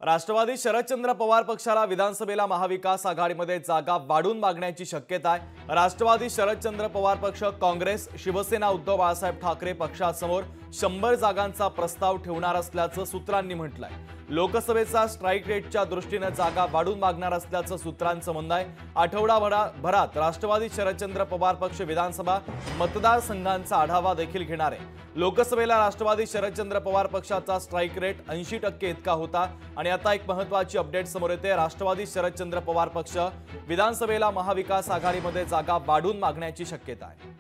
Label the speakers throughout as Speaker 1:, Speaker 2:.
Speaker 1: राष्ट्रवादी शरदचंद्र पवार पक्षाला विधानसभेला महाविकास आघाडीमध्ये जागा वाढून मागण्याची शक्यता आहे। राष्ट्रवादी शरदचंद्र पवार पक्ष, काँग्रेस, शिवसेना, उद्धव बाळासाहेब ठाकरे पक्षासमोर 100 जागांचा प्रस्ताव ठेवणार असल्याचं सूत्रांनी म्हटलंय। लोकसभेचा स्ट्राइक रेटच्या दृष्टीने जागा वाढून मागणार असल्याचं सूत्रांचं म्हणणं आहे। आठवडाभरात राष्ट्रवादी शरदचंद्र पवार पक्ष विधानसभा मतदारसंघांचा आढावा देखील घेणार आहे। लोकसभेला राष्ट्रवादी शरदचंद्र पवार पक्षाचा स्ट्राइक रेट 80% इतका होता आणि आता एक महत्त्वाची अपडेट समोर येते। राष्ट्रवादी शरदचंद्र पवार पक्ष विधानसभेला महाविकास आघाडीमध्ये जागा वाढून मागण्याची शक्यता आहे।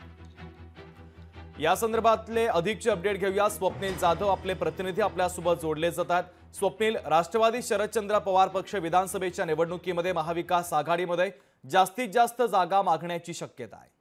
Speaker 1: या संदर्भातले अधिकचे अपडेट घेऊया। स्वप्नील जाधव आपले प्रतिनिधी आपल्यासोबत जोडले जातात। स्वप्नील, राष्ट्रवादी शरदचंद्र पवार पक्ष विधानसभेच्या निवडणुकीमध्ये महाविकास आघाडीमध्ये जास्तीत जास्त जागा मागण्याची शक्यता आहे।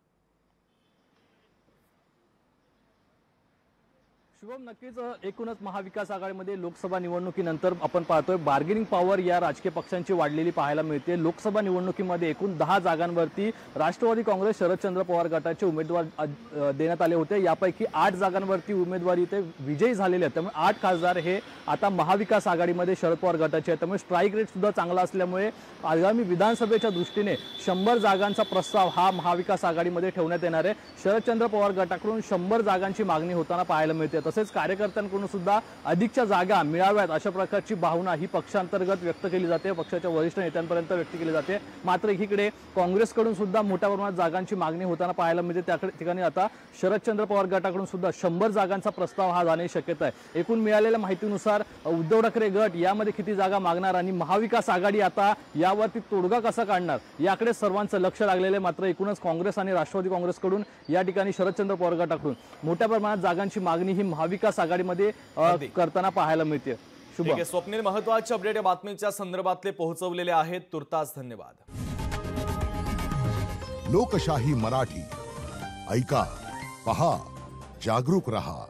Speaker 2: शुभम, नक्कीच एकूणच महाविकास आघाडीमध्ये लोकसभा निवडणुकीनंतर आपण पाहतोय बार्गेनिंग पॉवर या राजकीय पक्षांची वाढलेली पाहायला मिळते। लोकसभा निवडणुकीमध्ये एकूण 10 जागांवरती राष्ट्रवादी काँग्रेस शरदचंद्र पवार गटाचे उमेदवार देण्यात आले होते। यापैकी 8 जागांवरती उमेदवारी इथे विजयी झालेले आहेत। त्यामुळे 8 खासदार हे आता महाविकास आघाडीमध्ये शरद पवार गटाचे आहेत। त्यामुळे स्ट्राइक रेट सुद्धा चांगला असल्यामुळे आगामी विधानसभेच्या दृष्टीने 100 जागांचा प्रस्ताव हा महाविकास आघाडीमध्ये ठेवण्यात येणार आहे। शरदचंद्र पवार गटाकडून 100 जागांची मागणी होताना पाहायला मिळते। तसेच कार्यकर्त्यांकडून सुद्धा अधिकच्या जागा मिळाव्यात अशा प्रकारची भावना ही पक्षांतर्गत व्यक्त केली जाते, पक्षाच्या वरिष्ठ नेत्यांपर्यंत व्यक्त केली जाते। मात्र एकीकडे काँग्रेसकडून सुद्धा मोठ्या प्रमाणात जागांची मागणी होताना पाहायला मिळते। त्या ठिकाणी आता शरदचंद्र पवार गटाकडून सुद्धा 100 जागांचा प्रस्ताव हा जाण्याची शक्यता आहे। एकूण मिळालेल्या माहितीनुसार उद्धव ठाकरे गट यामध्ये किती जागा मागणार आणि महाविकास आघाडी आता यावरती तोडगा कसा काढणार याकडे सर्वांचं लक्ष लागलेलं आहे। मात्र एकूणच काँग्रेस आणि राष्ट्रवादी काँग्रेसकडून या ठिकाणी शरदचंद्र पवार गटाकडून मोठ्या प्रमाणात जागांची मागणी ही महाविकास आघाडीमध्ये करताना पाहायला मिळते।
Speaker 1: ठीक आहे स्वप्नील, महत्त्वाचे अपडेट या बातमीच्या संदर्भातले पोहोचवलेले आहेत। तुर्तास धन्यवाद।
Speaker 3: लोकशाही मराठी ऐका, पहा, जागरूक रहा।